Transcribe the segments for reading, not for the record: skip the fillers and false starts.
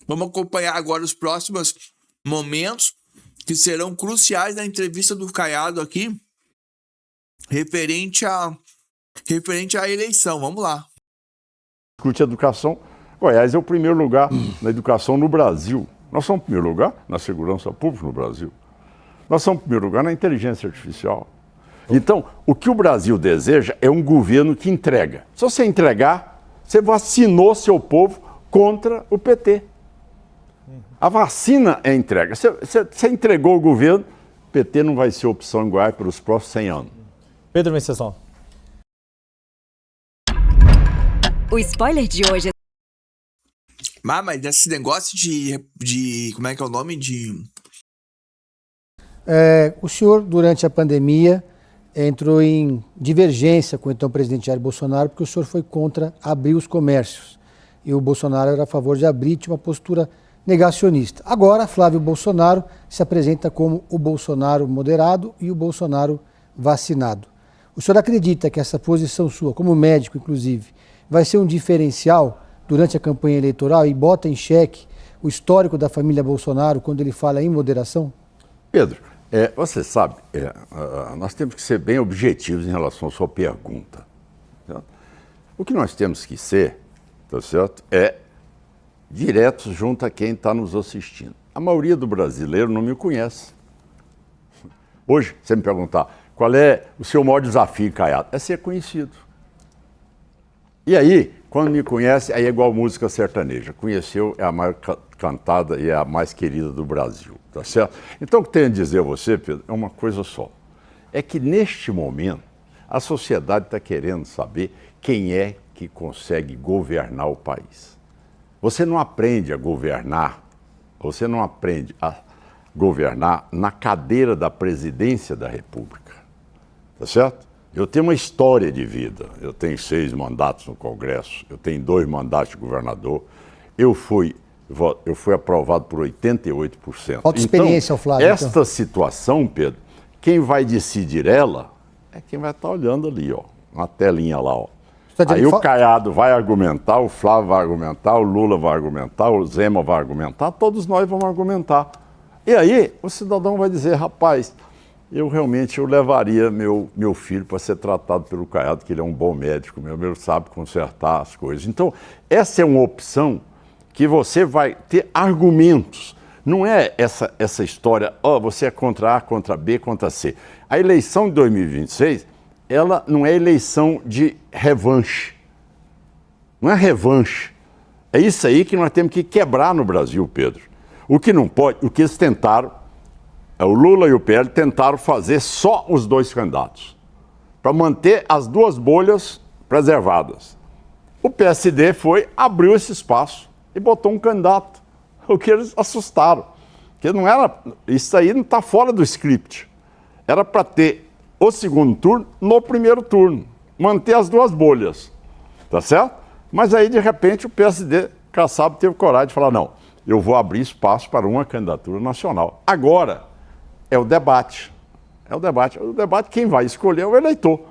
Vamos acompanhar agora os próximos momentos que serão cruciais na entrevista do Caiado aqui, referente à eleição. Vamos lá. Discute educação. Goiás é o primeiro lugar na educação no Brasil. Nós somos o primeiro lugar na segurança pública no Brasil. Nós somos o primeiro lugar na inteligência artificial. Então, o que o Brasil deseja é um governo que entrega. Se você entregar, você vacinou seu povo contra o PT. A vacina é entrega. Você entregou o governo, o PT não vai ser opção em Goiás pelos próximos 100 anos. Pedro Venceslau. O spoiler de hoje Mas esse negócio de como é que é o nome? O senhor, durante a pandemia, entrou em divergência com o então presidente Jair Bolsonaro, porque o senhor foi contra abrir os comércios. E o Bolsonaro era a favor de abrir, tinha uma postura negacionista. Agora, Flávio Bolsonaro se apresenta como o Bolsonaro moderado e o Bolsonaro vacinado. O senhor acredita que essa posição sua, como médico inclusive, vai ser um diferencial durante a campanha eleitoral e bota em xeque o histórico da família Bolsonaro quando ele fala em moderação? Pedro, você sabe, nós temos que ser bem objetivos em relação à sua pergunta. Certo? O que nós temos que ser, tá certo, é diretos junto a quem está nos assistindo. A maioria do brasileiro não me conhece. Hoje, você me perguntar, qual é o seu maior desafio, Caiado? É ser conhecido. E aí, quando me conhece, aí é igual música sertaneja. Conheceu é a mais cantada e é a mais querida do Brasil, tá certo? Então, o que tenho a dizer a você, Pedro, é uma coisa só. É que, neste momento, a sociedade está querendo saber quem é que consegue governar o país. Você não aprende a governar na cadeira da presidência da República, tá certo? Eu tenho uma história de vida, eu tenho 6 mandatos no Congresso, eu tenho 2 mandatos de governador, eu fui aprovado por 88%. Falta experiência, Flávio. Esta situação, Pedro, quem vai decidir ela é quem vai estar olhando ali, ó, na telinha lá, ó. Aí o Caiado vai argumentar, o Flávio vai argumentar, o Lula vai argumentar, o Zema vai argumentar, todos nós vamos argumentar. E aí o cidadão vai dizer, rapaz, eu levaria meu filho para ser tratado pelo Caiado, que ele é um bom médico, ele sabe consertar as coisas. Então, essa é uma opção que você vai ter argumentos. Não é essa história, você é contra A, contra B, contra C. A eleição de 2026, ela não é eleição de revanche. Não é revanche. É isso aí que nós temos que quebrar no Brasil, Pedro. O que não pode, o que eles tentaram, o Lula e o PL tentaram fazer só os 2 candidatos, para manter as 2 bolhas preservadas. O PSD abriu esse espaço e botou um candidato, o que eles assustaram. Porque não era, isso aí não está fora do script. Era para ter o segundo turno no primeiro turno, manter as 2 bolhas, tá certo? Mas aí, de repente, o PSD, Kassab, teve coragem de falar, não, eu vou abrir espaço para uma candidatura nacional. Agora, é o debate. O debate, quem vai escolher é o eleitor.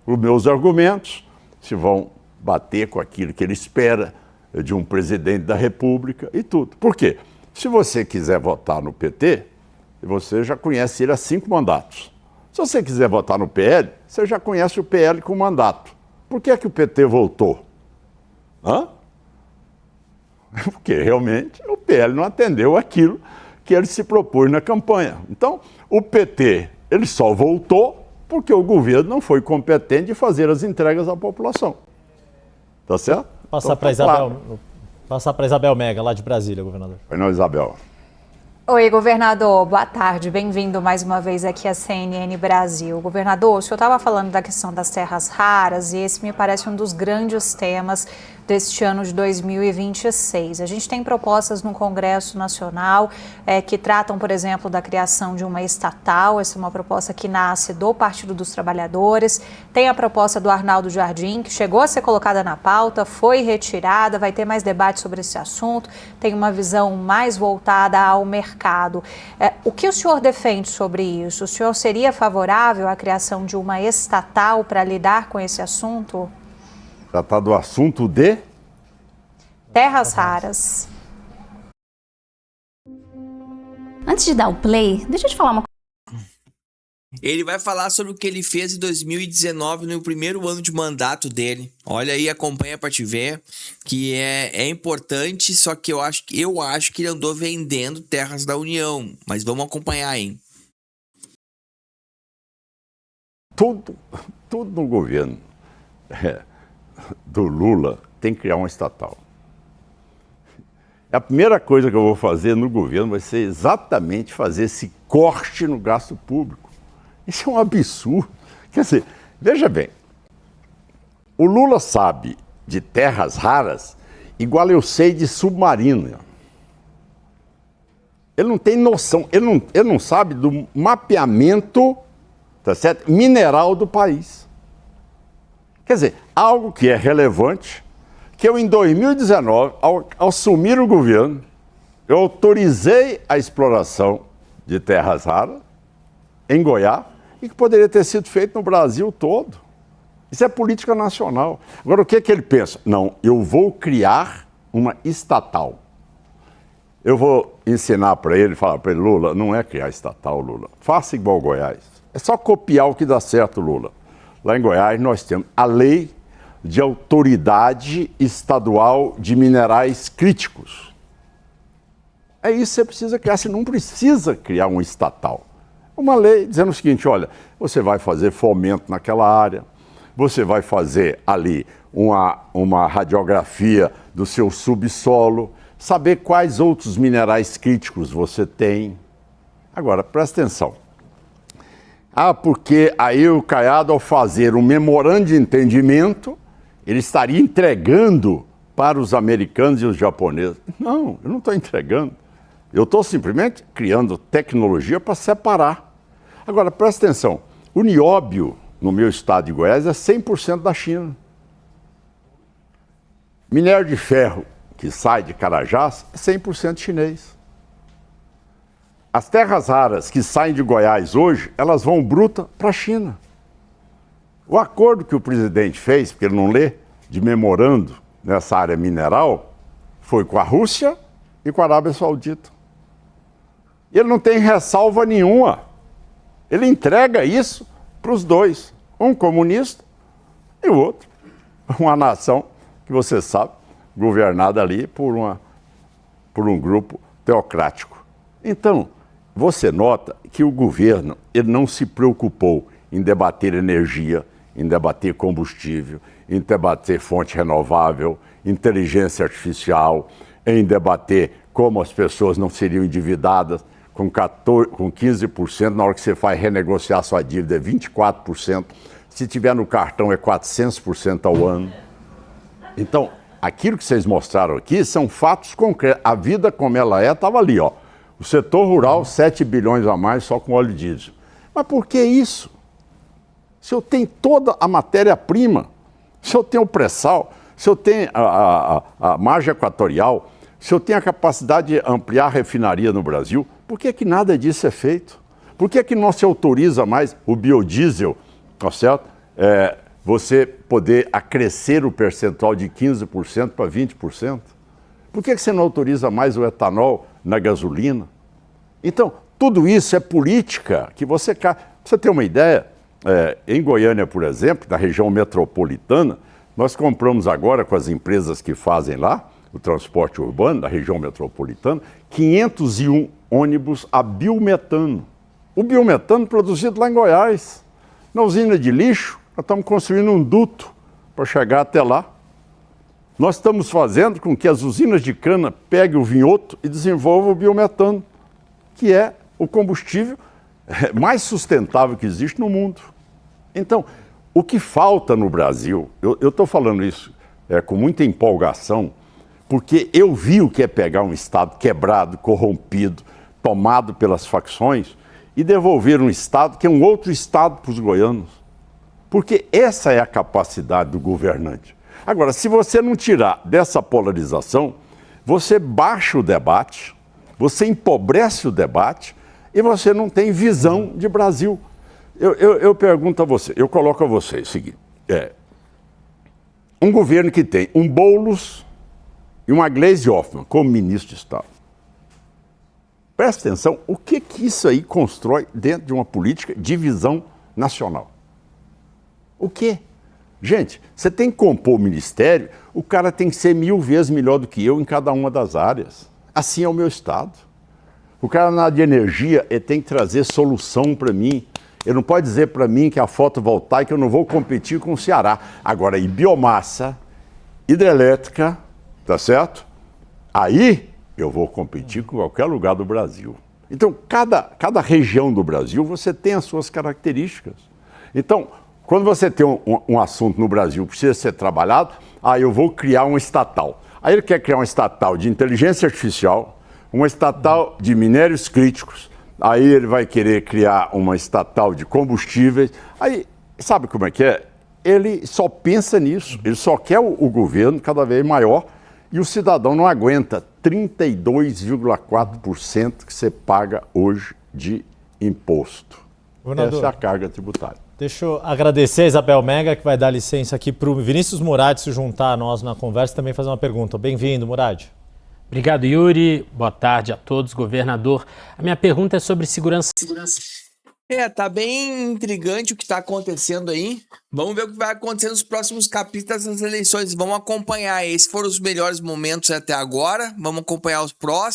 Os meus argumentos, se vão bater com aquilo que ele espera de um presidente da República e tudo. Por quê? Se você quiser votar no PT, você já conhece ele há 5 mandatos. Se você quiser votar no PL, você já conhece o PL com mandato. Por que é que o PT voltou? Porque realmente o PL não atendeu aquilo que ele se propôs na campanha. Então, o PT, ele só voltou porque o governo não foi competente de fazer as entregas à população. Tá certo? Passar para Isabel Mega, lá de Brasília, governador. Oi, não, Isabel. Oi, governador. Boa tarde. Bem-vindo mais uma vez aqui à CNN Brasil. Governador, o senhor estava falando da questão das terras raras e esse me parece um dos grandes temas deste ano de 2026. A gente tem propostas no Congresso Nacional que tratam, por exemplo, da criação de uma estatal. Essa é uma proposta que nasce do Partido dos Trabalhadores. Tem a proposta do Arnaldo Jardim, que chegou a ser colocada na pauta, foi retirada, vai ter mais debate sobre esse assunto. Tem uma visão mais voltada ao mercado. O que o senhor defende sobre isso? O senhor seria favorável à criação de uma estatal para lidar com esse assunto? Tratar do assunto de? terras raras. Antes de dar o play, deixa eu te falar uma coisa. Ele vai falar sobre o que ele fez em 2019, no primeiro ano de mandato dele. Olha aí, acompanha pra te ver, que é importante, só que eu acho que ele andou vendendo terras da União. Mas vamos acompanhar, hein? Tudo no governo do Lula tem que criar uma estatal. A primeira coisa que eu vou fazer no governo vai ser exatamente fazer esse corte no gasto público. Isso é um absurdo. Quer dizer, veja bem, o Lula sabe de terras raras igual eu sei de submarino. Ele não tem noção, ele não sabe do mapeamento, tá certo, mineral do país. Quer dizer, algo que é relevante, que eu em 2019, ao assumir o governo, eu autorizei a exploração de terras raras em Goiás e que poderia ter sido feito no Brasil todo. Isso é política nacional. Agora, o que ele pensa? Não, eu vou criar uma estatal. Eu vou ensinar para ele, falar para ele, Lula, não é criar estatal, Lula. Faça igual Goiás. É só copiar o que dá certo, Lula. Lá em Goiás nós temos a lei de autoridade estadual de minerais críticos. É isso que você precisa criar, você não precisa criar um estatal. Uma lei dizendo o seguinte, olha, você vai fazer fomento naquela área, você vai fazer ali uma radiografia do seu subsolo, saber quais outros minerais críticos você tem. Agora, presta atenção. Porque aí o Caiado, ao fazer um memorando de entendimento, ele estaria entregando para os americanos e os japoneses. Não, eu não estou entregando. Eu estou simplesmente criando tecnologia para separar. Agora, presta atenção. O nióbio, no meu estado de Goiás, é 100% da China. Minério de ferro, que sai de Carajás, é 100% chinês. As terras raras que saem de Goiás hoje, elas vão bruta para a China. O acordo que o presidente fez, porque ele não lê, de memorando nessa área mineral, foi com a Rússia e com a Arábia Saudita. Ele não tem ressalva nenhuma. Ele entrega isso para os dois, um comunista e o outro, uma nação que você sabe, governada ali por um grupo teocrático. Então, você nota que o governo ele não se preocupou em debater energia, em debater combustível, em debater fonte renovável, inteligência artificial, em debater como as pessoas não seriam endividadas com 15%, na hora que você vai renegociar sua dívida é 24%, se tiver no cartão é 400% ao ano. Então, aquilo que vocês mostraram aqui são fatos concretos. A vida como ela é, estava ali, ó. O setor rural, 7 bilhões a mais só com óleo diesel. Mas por que isso? Se eu tenho toda a matéria-prima, se eu tenho o pré-sal, se eu tenho a margem equatorial, se eu tenho a capacidade de ampliar a refinaria no Brasil, por que nada disso é feito? Por que não se autoriza mais o biodiesel, tá certo? Você poder acrescer o percentual de 15% para 20%? Por que você não autoriza mais o etanol na gasolina? Então, tudo isso é política que você... Pra você ter uma ideia, em Goiânia, por exemplo, na região metropolitana, nós compramos agora com as empresas que fazem lá, o transporte urbano da região metropolitana, 501 ônibus a biometano. O biometano produzido lá em Goiás. Na usina de lixo, nós estamos construindo um duto para chegar até lá. Nós estamos fazendo com que as usinas de cana peguem o vinhoto e desenvolvam o biometano, que é o combustível mais sustentável que existe no mundo. Então, o que falta no Brasil, eu estou falando isso com muita empolgação, porque eu vi o que é pegar um Estado quebrado, corrompido, tomado pelas facções e devolver um Estado que é um outro Estado para os goianos. Porque essa é a capacidade do governante. Agora, se você não tirar dessa polarização, você baixa o debate, você empobrece o debate e você não tem visão de Brasil. Eu pergunto a você, eu coloco a você o seguinte, um governo que tem um Boulos, e uma Gleisi Hoffmann como ministro de Estado. Presta atenção, o que isso aí constrói dentro de uma política de visão nacional? O quê? Gente, você tem que compor o ministério, o cara tem que ser 1000 vezes melhor do que eu em cada uma das áreas. Assim é o meu Estado. O cara na área de energia, ele tem que trazer solução para mim. Ele não pode dizer para mim que a fotovoltaica eu não vou competir com o Ceará. Agora, em biomassa, hidrelétrica, tá certo? Aí eu vou competir com qualquer lugar do Brasil. Então, cada região do Brasil, você tem as suas características. Então, quando você tem um assunto no Brasil que precisa ser trabalhado, aí eu vou criar uma estatal. Aí ele quer criar uma estatal de inteligência artificial, uma estatal de minérios críticos, aí ele vai querer criar uma estatal de combustíveis. Aí, sabe como é que é? Ele só pensa nisso, ele só quer o governo cada vez maior e o cidadão não aguenta 32,4% que você paga hoje de imposto. Governador, essa é a carga tributária. Deixa eu agradecer a Isabel Mega, que vai dar licença aqui para o Vinícius Murad se juntar a nós na conversa e também fazer uma pergunta. Bem-vindo, Murad. Obrigado, Yuri. Boa tarde a todos, governador. A minha pergunta é sobre segurança. Tá bem intrigante o que tá acontecendo aí. Vamos ver o que vai acontecer nos próximos capítulos das eleições. Vamos acompanhar. Esses foram os melhores momentos até agora. Vamos acompanhar os próximos.